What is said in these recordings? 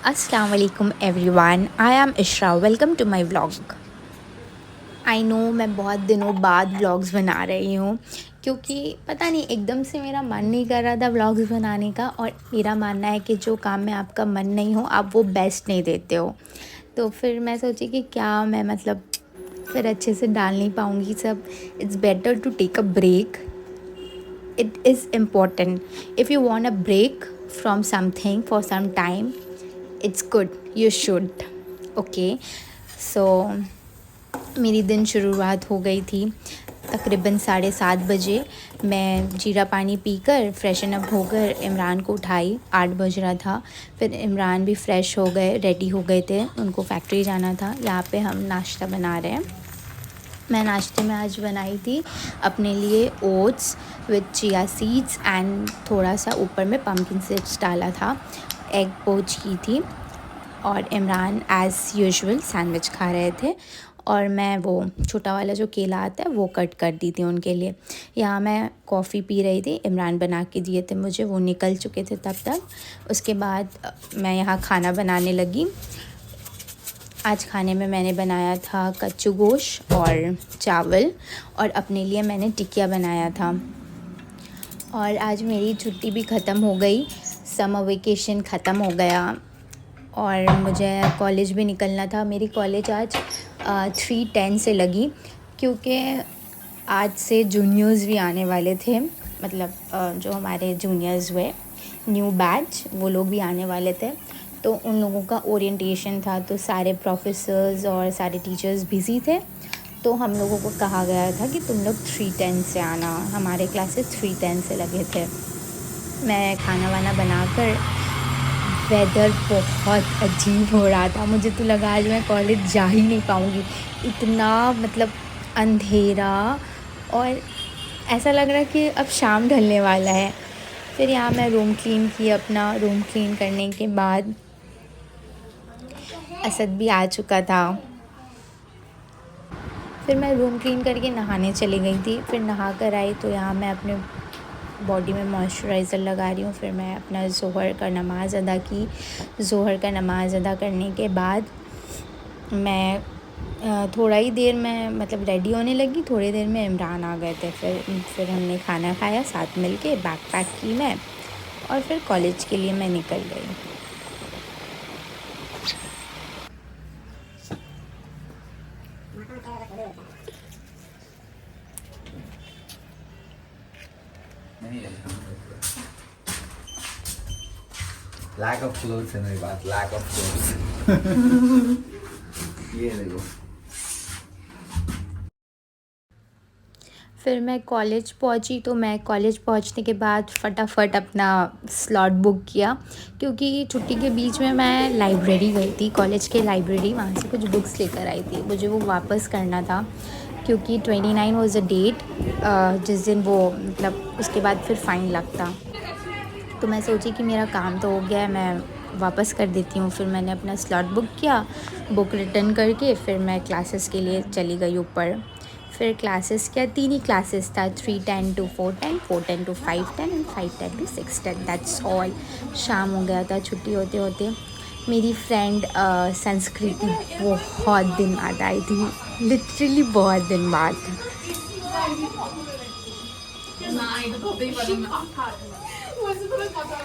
अस्सलाम वालेकुम everyone, I am Ishra. Welcome to my vlog. I know मैं बहुत दिनों बाद व्लॉग्स बना रही हूँ क्योंकि पता नहीं एकदम से मेरा मन नहीं कर रहा था व्लॉग्स बनाने का। और मेरा मानना है कि जो काम में आपका मन नहीं हो आप वो बेस्ट नहीं देते हो। तो फिर मैं सोची कि क्या मैं फिर अच्छे से डाल नहीं पाऊँगी सब। It's better to take a break. It is important. If you want a break from something for some time, it's good. You should. Okay. So मेरी दिन शुरुआत हो गई थी तकरीबन 7:30 बजे। मैं जीरा पानी पीकर फ्रेशन अप होकर इमरान को उठाई। 8 बज रहा था। फिर इमरान भी फ़्रेश हो गए, रेडी हो गए थे, उनको फैक्ट्री जाना था। यहाँ पे हम नाश्ता बना रहे हैं। मैं नाश्ते में आज बनाई थी अपने लिए oats with chia seeds and थोड़ा सा ऊपर में पम्पकिन सीड्स डाला था। एग पोच की थी और इमरान एज़ यूजुअल सैंडविच खा रहे थे और मैं वो छोटा वाला जो केला आता है वो कट कर दी थी उनके लिए। यहाँ मैं कॉफ़ी पी रही थी, इमरान बना के दिए थे मुझे, वो निकल चुके थे तब तक। उसके बाद मैं यहाँ खाना बनाने लगी। आज खाने में मैंने बनाया था कच्चू गोश्त और चावल और अपने लिए मैंने टिकिया बनाया था। और आज मेरी छुट्टी भी ख़त्म हो गई, समर वेकेशन ख़त्म हो गया और मुझे कॉलेज भी निकलना था। मेरी कॉलेज आज 3:10 से लगी क्योंकि आज से जूनियर्स भी आने वाले थे। मतलब जो हमारे जूनियर्स हुए न्यू बैच वो लोग भी आने वाले थे, तो उन लोगों का ओरिएंटेशन था। तो सारे प्रोफेसर्स और सारे टीचर्स बिज़ी थे, तो हम लोगों को कहा गया था कि तुम लोग 3:10 से आना। हमारे क्लासेस 3:10 से लगे थे। मैं खाना वाना बनाकर, वेदर बहुत अजीब हो रहा था, मुझे तो लगा आज मैं कॉलेज जा ही नहीं पाऊँगी। इतना अंधेरा और ऐसा लग रहा है कि अब शाम ढलने वाला है। फिर यहाँ मैं रूम क्लीन की। अपना रूम क्लीन करने के बाद असद भी आ चुका था। फिर मैं रूम क्लीन करके नहाने चली गई थी। फिर नहा कर आई तो यहाँ मैं अपने बॉडी में मॉइस्चराइज़र लगा रही हूँ। फिर मैं अपना ज़ोहर का नमाज़ अदा की। ज़ोहर का नमाज़ अदा करने के बाद मैं थोड़ा ही देर में रेडी होने लगी। थोड़ी देर में इमरान आ गए थे। फिर हमने खाना खाया साथ मिल के, बैग पैक की मैं और फिर कॉलेज के लिए मैं निकल गई। लैक ऑफ क्लोथ्स है मेरे पास, लैक ऑफ क्लोथ्स। ये देखो। फिर मैं कॉलेज पहुंची तो मैं कॉलेज पहुंचने के बाद फटाफट अपना स्लॉट बुक किया क्योंकि छुट्टी के बीच में मैं लाइब्रेरी गई थी, कॉलेज के लाइब्रेरी। वहाँ से कुछ बुक्स लेकर आई थी, मुझे वो वापस करना था क्योंकि 29 वाज अ डेट जिस दिन वो उसके बाद फिर फ़ाइन लगता। तो मैं सोची कि मेरा काम तो हो गया है, मैं वापस कर देती हूँ। फिर मैंने अपना स्लॉट बुक किया, बुक रिटर्न करके फिर मैं क्लासेस के लिए चली गई ऊपर। फिर क्लासेस क्या, 3 ही क्लासेस था, 3:10 to 4:10, 4:10 to 5:10 and 5:10 to 6:10, that's all. शाम हो गया था छुट्टी होते होते। मेरी फ्रेंड संस्कृति बहुत दिन बाद आई थी, लिटरली बहुत दिन बाद।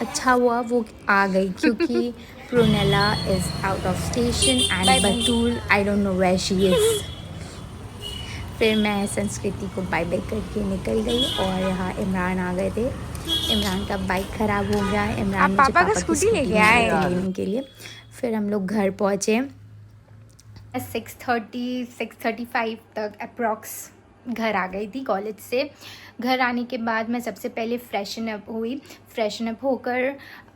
अच्छा हुआ वो आ गई क्योंकि Pronella is out of station and Batool I don't know where she is. फिर मैं संस्कृति को बाय बाय करके निकल गई और यहाँ इमरान आ गए थे। इमरान का बाइक ख़राब हो गया। इमरान मुझे पापा की स्कूटी लेके आए लेने के लिए। फिर हम लोग घर पहुँचे 6:30 6:35 तक अप्रॉक्स घर आ गई थी कॉलेज से। घर आने के बाद मैं सबसे पहले फ्रेशन अप हुई। फ्रेशन अप होकर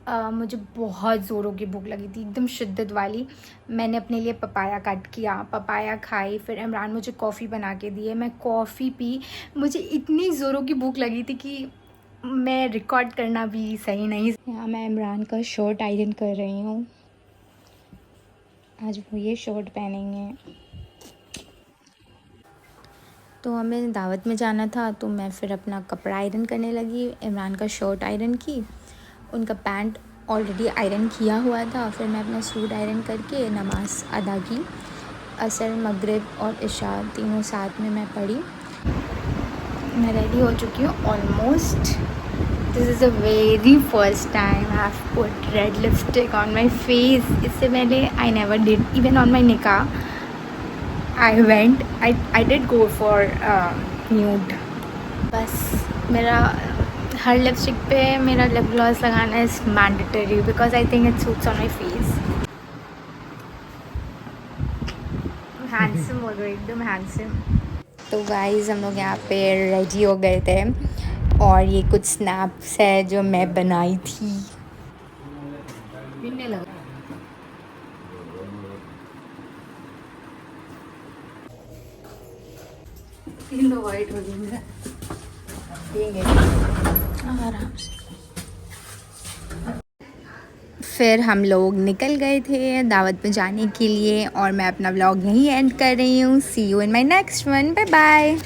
मुझे बहुत ज़ोरों की भूख लगी थी, एकदम शिद्दत वाली। मैंने अपने लिए पपाया कट किया, पपाया खाई। फिर इमरान मुझे कॉफ़ी बना के दिए, मैं कॉफ़ी पी। मुझे इतनी ज़ोरों की भूख लगी थी कि मैं रिकॉर्ड करना भी सही नहीं। यहाँ मैं इमरान का शर्ट आयरन कर रही हूँ। आज वो ये शर्ट पहनेंगे। तो हमें दावत में जाना था तो मैं फिर अपना कपड़ा आयरन करने लगी। इमरान का शर्ट आयरन की, उनका पैंट ऑलरेडी आयरन किया हुआ था। फिर मैं अपना सूट आयरन करके नमाज़ अदा की। असर, मगरिब और इशा तीनों साथ में मैं पढ़ी। मैं रेडी हो चुकी हूँ almost. This is the very first time I have put red lipstick on my face. इससे पहले I never did, even on my निकाह I did go for nude. बस मेरा हर लिपस्टिक पे मेरा लिप ग्लॉस लगाना is mandatory because I think it suits on my face. Handsome हो गई, एकदम हैंडसम। तो गाइस हम लोग यहाँ पे रेडी हो गए थे और ये कुछ स्नैप्स है जो मैं बनाई थी। आराम से। फिर हम लोग निकल गए थे दावत में जाने के लिए और मैं अपना व्लॉग यहीं एंड कर रही हूँ। See you in my next one, bye bye.